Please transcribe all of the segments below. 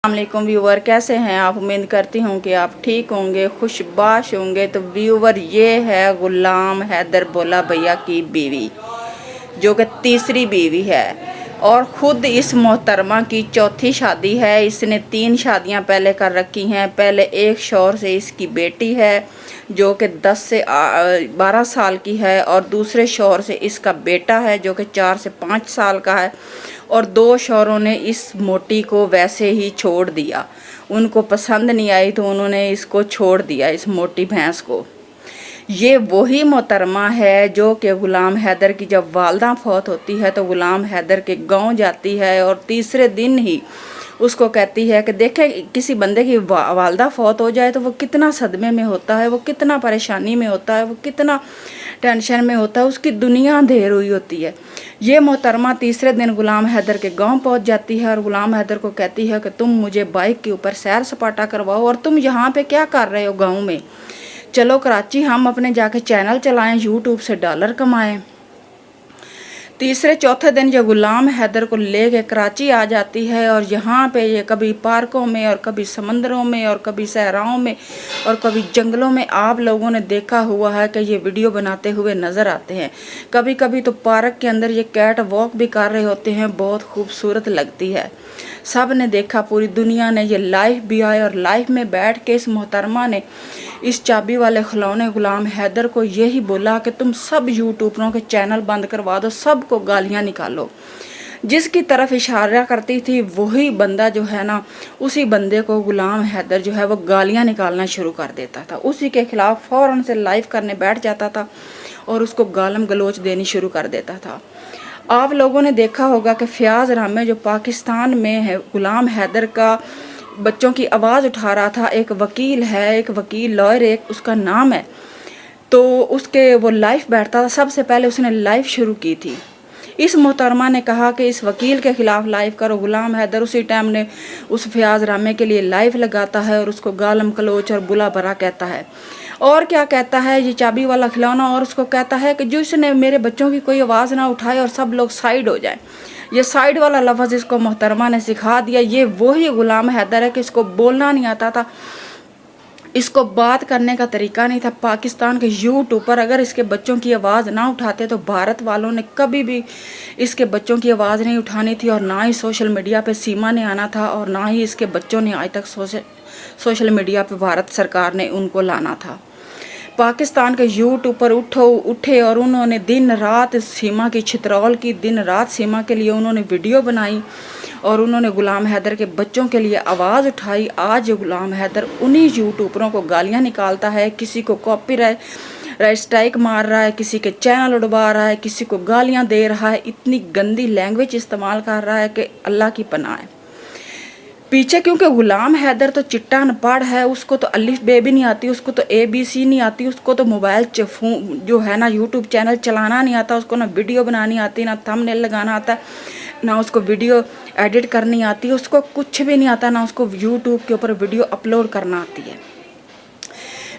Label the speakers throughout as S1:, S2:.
S1: अस्सलामुअलैकुम व्यूवर, कैसे हैं आप। उम्मीद करती हूँ कि आप ठीक होंगे, खुशबाश होंगे। तो व्यूवर, ये है गुलाम हैदर भोला भैया की बीवी, जो कि तीसरी बीवी है और ख़ुद इस मोहतरमा की चौथी शादी है। इसने 3 शादियाँ पहले कर रखी हैं। पहले एक शौहर से इसकी बेटी है जो कि 10 से 12 साल की है, और दूसरे शौहर से इसका बेटा है जो कि 4 से 5 साल का है। और 2 शौहरों ने इस मोटी को वैसे ही छोड़ दिया, उनको पसंद नहीं आई तो उन्होंने इसको छोड़ दिया, इस मोटी भैंस को। ये वही मोहतरमा है जो कि ग़ुलाम हैदर की जब वालदा फौत होती है तो ग़ुलाम हैदर के गांव जाती है और तीसरे दिन ही उसको कहती है कि देखे, किसी बंदे की वालदा फौत हो जाए तो वो कितना सदमे में होता है, वो कितना परेशानी में होता है, वो कितना टेंशन में होता है, उसकी दुनिया अंधेर हुई होती है। ये मोहतरमा तीसरे दिन ग़ुलाम हैदर के गांव पहुंच जाती है और ग़ुलाम हैदर को कहती है कि तुम मुझे बाइक के ऊपर सैर सपाटा करवाओ, और तुम यहाँ पे क्या कर रहे हो गाँव में, चलो कराची हम अपने जाके चैनल चलाएं, यूट्यूब से डॉलर कमाएं। तीसरे चौथे दिन ये ग़ुलाम हैदर को लेके कराची आ जाती है और यहाँ पे ये कभी पार्कों में और कभी समंदरों में और कभी सहराओं में और कभी जंगलों में आप लोगों ने देखा हुआ है कि ये वीडियो बनाते हुए नज़र आते हैं। कभी कभी तो पार्क के अंदर ये कैट वॉक भी कर रहे होते हैं, बहुत खूबसूरत लगती है। सब ने देखा, पूरी दुनिया ने। ये लाइव भी आए और लाइव में बैठ के इस मोहतरमा ने इस चाबी वाले खिलौने ग़ुलाम हैदर को यही बोला कि तुम सब यूट्यूबरों के चैनल बंद करवा दो, सबको गालियाँ निकालो। जिसकी तरफ इशारा करती थी वही बंदा जो है ना, उसी बंदे को ग़ुलाम हैदर जो है वो गालियाँ निकालना शुरू कर देता था। उसी के खिलाफ फ़ौरन से लाइव करने बैठ जाता था और उसको गालम गलोच देनी शुरू कर देता था। आप लोगों ने देखा होगा कि फ़याज़ रामे जो पाकिस्तान में है, ग़ुलाम हैदर का बच्चों की आवाज़ उठा रहा था, एक वकील है, एक वकील लॉयर, एक उसका नाम है, तो उसके वो लाइव बैठता था। सबसे पहले उसने लाइव शुरू की थी। इस मोहतरमा ने कहा कि इस वकील के ख़िलाफ़ लाइव करो। ग़ुलाम हैदर उसी टाइम ने उस फ़याज़ रामे के लिए लाइव लगाता है और उसको गालम गलोच और बुला भरा कहता है। और क्या कहता है ये चाबी वाला खिलौना, और उसको कहता है कि जिसने मेरे बच्चों की कोई आवाज़ ना उठाए और सब लोग साइड हो जाएं। ये साइड वाला लफ्ज़ इसको मोहतरमा ने सिखा दिया। ये वही ग़ुलाम हैदर है कि इसको बोलना नहीं आता था, इसको बात करने का तरीका नहीं था। पाकिस्तान के यूट्यूब पर अगर इसके बच्चों की आवाज़ ना उठाते तो भारत वालों ने कभी भी इसके बच्चों की आवाज़ नहीं उठानी थी, और ना ही सोशल मीडिया पे सीमा ने आना था, और ना ही इसके बच्चों ने आज तक सोशल मीडिया पे भारत सरकार ने उनको लाना था। पाकिस्तान के यूट्यूब पर उठे और उन्होंने दिन रात सीमा की छितरौल की, दिन रात सीमा के लिए उन्होंने वीडियो बनाई और उन्होंने ग़ुलाम हैदर के बच्चों के लिए आवाज़ उठाई। आज ग़ुलाम हैदर उन्हीं यूट्यूबरों को गालियां निकालता है, किसी को कॉपीराइट स्ट्राइक मार रहा है, किसी के चैनल उड़वा रहा है, किसी को गालियां दे रहा है, इतनी गंदी लैंग्वेज इस्तेमाल कर रहा है कि अल्लाह की पनाह है पीछे। क्योंकि ग़ुलाम हैदर तो चिट्टा अनपढ़ है, उसको तो अलिफ बे भी नहीं आती, उसको तो ABC नहीं आती, उसको तो मोबाइल जो है ना यूट्यूब चैनल चलाना नहीं आता, उसको ना वीडियो बनानी आती, ना थंबनेल लगाना आता, ना उसको वीडियो एडिट करनी आती, उसको कुछ भी नहीं आता, ना उसको यूट्यूब के ऊपर वीडियो अपलोड करना आती है।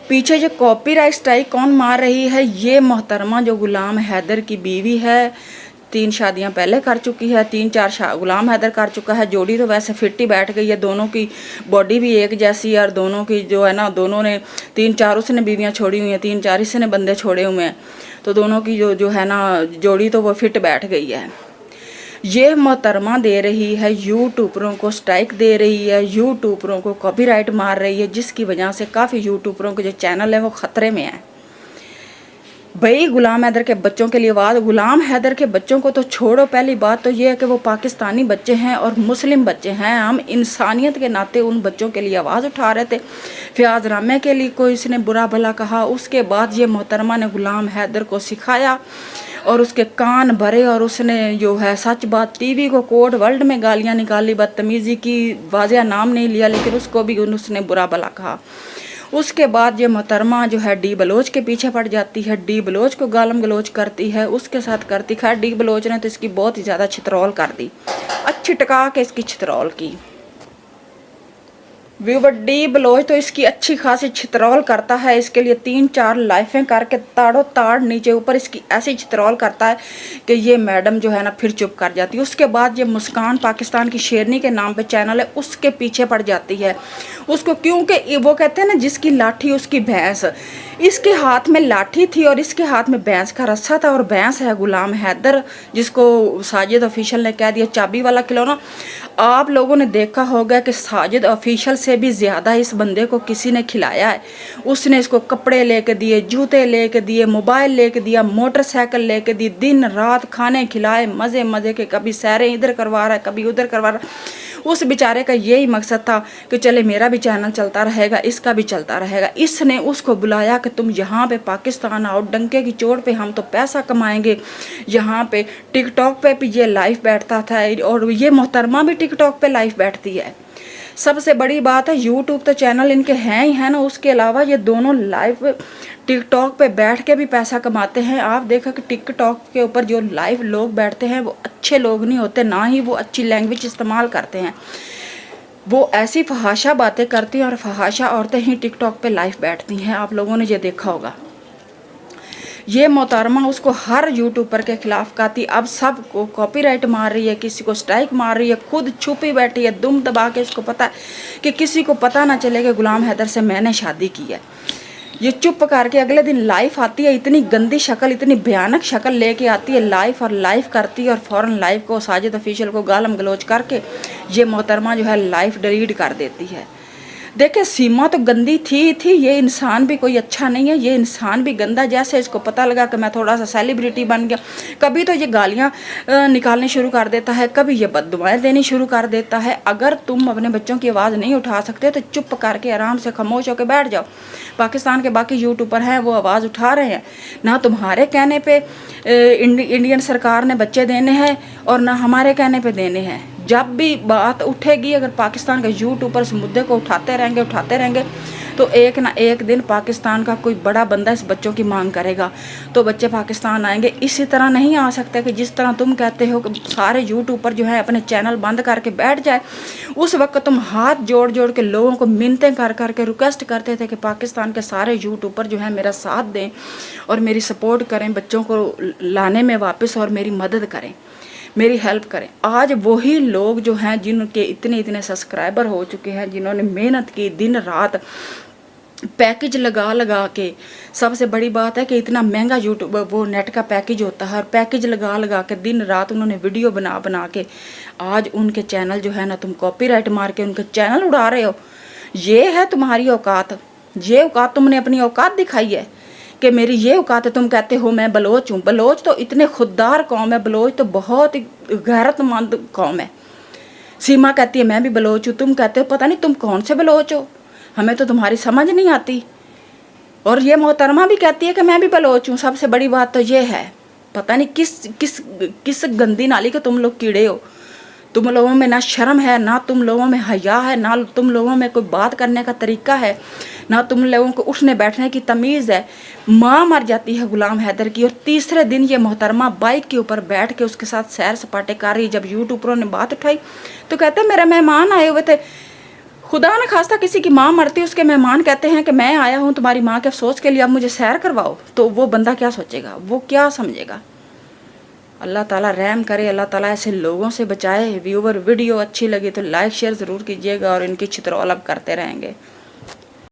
S1: पीछे जो कॉपीराइट स्ट्राइक कौन मार रही है, ये मोहतरमा जो ग़ुलाम हैदर की बीवी है, 3 शादियां पहले कर चुकी है, 3-4 ग़ुलाम हैदर कर चुका है। जोड़ी तो वैसे फिट ही बैठ गई है, दोनों की बॉडी भी एक जैसी है, और दोनों की जो है ना, दोनों ने 3-4 उसने बीवियां छोड़ी हुई हैं, 3-4 इसने बंदे छोड़े हुए हैं, तो दोनों की जो है ना जोड़ी तो वो फिट बैठ गई है। ये मोहतरमा दे रही है यूट्यूबरों को स्ट्राइक, दे रही है यूट्यूबरों को कॉपीराइट मार रही है, जिसकी वजह से काफ़ी यूट्यूबरों के जो चैनल हैं वो ख़तरे में हैं। भाई ग़ुलाम हैदर के बच्चों के लिए आवाज़, ग़ुलाम हैदर के बच्चों को तो छोड़ो, पहली बात तो ये है कि वो पाकिस्तानी बच्चे हैं और मुस्लिम बच्चे हैं। हम इंसानियत के नाते उन बच्चों के लिए आवाज़ उठा रहे थे। फ़याज़ रामे के लिए कोई इसने बुरा भला कहा, उसके बाद ये मोहतरमा ने ग़ुलाम हैदर को सिखाया और उसके कान भरे, और उसने जो है सच बात टीवी को कोर्ट वर्ल्ड में गालियाँ निकाली, बदतमीज़ी की, वाज़ेह नाम नहीं लिया, लेकिन उसको भी उसने बुरा भला कहा। उसके बाद ये मोहतरमा जो है डी बलोच के पीछे पड़ जाती है, डी बलोच को गालम गलोच करती है, उसके साथ करती। खैर डी बलोच ने तो इसकी बहुत ही ज़्यादा छितरौल कर दी, अच्छी टका के इसकी छितरौल की। व्यूवर डी बलोच तो इसकी अच्छी खासी छितरौल करता है, इसके लिए 3-4 लाइफें करके ताड़ो ताड़ नीचे ऊपर इसकी ऐसी छितरौल करता है कि ये मैडम जो है ना फिर चुप कर जाती है। उसके बाद ये मुस्कान पाकिस्तान की शेरनी के नाम पे चैनल है, उसके पीछे पड़ जाती है उसको, क्योंकि वो कहते हैं ना जिसकी लाठी उसकी भैंस। इसके हाथ में लाठी थी और इसके हाथ में भैंस का रस्सा था, और भैंस है गुलाम हैदर, जिसको साजिद ऑफिशियल ने कह दिया चाबी वाला खिलौना। आप लोगों ने देखा होगा कि साजिद ऑफिशियल से भी ज़्यादा इस बंदे को किसी ने खिलाया है। उसने इसको कपड़े लेके दिए, जूते लेके दिए, मोबाइल लेके दिया, मोटरसाइकिल लेके दी, दिन रात खाने खिलाए मज़े मज़े के, कभी सैरें इधर करवा रहा है कभी उधर करवा रहा है। उस बेचारे का यही मकसद था कि चले मेरा भी चैनल चलता रहेगा, इसका भी चलता रहेगा। इसने उसको बुलाया कि तुम यहाँ पे पाकिस्तान आओ, डंके की चोट पे हम तो पैसा कमाएंगे। यहाँ पे टिकटॉक पे भी ये लाइव बैठता था, और ये मोहतरमा भी टिकटॉक पे लाइव बैठती है। सबसे बड़ी बात है यूट्यूब तो चैनल इनके हैं ही हैं ना, उसके अलावा ये दोनों लाइव टिकटॉक पे बैठ के भी पैसा कमाते हैं। आप देखो कि टिकटॉक के ऊपर जो लाइव लोग बैठते हैं वो अच्छे लोग नहीं होते, ना ही वो अच्छी लैंग्वेज इस्तेमाल करते हैं। वो ऐसी फहाशा बातें करती हैं और फहाशा औरतें ही टिकटॉक पे लाइव बैठती हैं। आप लोगों ने ये देखा होगा। ये मोहतरमा उसको हर यूट्यूबर के खिलाफ कहती, अब सबको कॉपीराइट मार रही है, किसी को स्ट्राइक मार रही है, खुद छुपी बैठी है दुम दबा के। इसको पता है कि किसी को पता ना चले कि गुलाम हैदर से मैंने शादी की है। ये चुप करके अगले दिन लाइव आती है, इतनी गंदी शक्ल, इतनी भयानक शक्ल लेके आती है लाइव, और लाइव करती है और फ़ौरन लाइव को साजिद ऑफिशियल को गालम गलोच करके ये मोहतरमा जो है लाइव डिलीट कर देती है। देखिए सीमा तो गंदी थी, ये इंसान भी कोई अच्छा नहीं है, ये इंसान भी गंदा। जैसे इसको पता लगा कि मैं थोड़ा सा सेलिब्रिटी बन गया, कभी तो ये गालियाँ निकालनी शुरू कर देता है, कभी ये बददुआएं देनी शुरू कर देता है। अगर तुम अपने बच्चों की आवाज़ नहीं उठा सकते तो चुप करके आराम से खामोश होकर बैठ जाओ। पाकिस्तान के बाकी यूट्यूबर हैं वो आवाज़ उठा रहे हैं, ना तुम्हारे कहने पे इंडियन सरकार ने बच्चे देने हैं और ना हमारे कहने पे देने हैं। जब भी बात उठेगी, अगर पाकिस्तान का यूट्यूबर इस मुद्दे को उठाते रहेंगे तो एक ना एक दिन पाकिस्तान का कोई बड़ा बंदा इस बच्चों की मांग करेगा तो बच्चे पाकिस्तान आएंगे। इसी तरह नहीं आ सकते कि जिस तरह तुम कहते हो कि सारे यूट्यूबर जो है अपने चैनल बंद करके बैठ जाए। उस वक्त तुम हाथ जोड़ जोड़ के लोगों को मिन्नतें कर करके रिक्वेस्ट करते थे कि पाकिस्तान के सारे यूट्यूबर जो है मेरा साथ दें और मेरी सपोर्ट करें, बच्चों को लाने में वापस, और मेरी मदद करें, मेरी हेल्प करें। आज वही लोग जो हैं जिनके इतने सब्सक्राइबर हो चुके हैं, जिन्होंने मेहनत की दिन रात पैकेज लगा के, सबसे बड़ी बात है कि इतना महंगा यूट्यूब वो नेट का पैकेज होता है, और पैकेज लगा के दिन रात उन्होंने वीडियो बना के आज उनके चैनल जो है ना, तुम कॉपीराइट मार के उनके चैनल उड़ा रहे हो। ये है तुम्हारी औकात, ये औकात तुमने अपनी औकात दिखाई है कि मेरी ये औकात है। तुम कहते हो मैं बलोच हूँ, बलोच तो इतने खुददार कौम है, बलोच तो बहुत गैरतमंद कौम है। सीमा कहती है मैं भी बलोच हूँ, तुम कहते हो पता नहीं तुम कौन से बलोच हो, हमें तो तुम्हारी समझ नहीं आती। और ये मोहतरमा भी कहती है कि मैं भी बलोच हूँ। सबसे बड़ी बात तो ये है, पता नहीं किस गंदी नाली के तुम लोग कीड़े हो। तुम लोगों में ना शर्म है, ना तुम लोगों में हया है, ना तुम लोगों में कोई बात करने का तरीका है, ना तुम लोगों को उठने बैठने की तमीज़ है। माँ मर जाती है गुलाम हैदर की, और तीसरे दिन ये मोहतरमा बाइक के ऊपर बैठ के उसके साथ सैर सपाटे कर रही। जब यूट्यूबरों ने बात उठाई तो कहते मेरे मेहमान आए हुए थे। खुदा न खास्ता किसी की माँ मरती, उसके मेहमान कहते हैं कि मैं आया हूँ तुम्हारी माँ के अफसोस के लिए, अब मुझे सैर करवाओ, तो वो बंदा क्या सोचेगा, वो क्या समझेगा। अल्लाह ताला रहम करे, अल्लाह ताला ऐसे लोगों से बचाए। व्यूवर वीडियो अच्छी लगी तो लाइक शेयर ज़रूर कीजिएगा और इनकी छितरौल अब करते रहेंगे।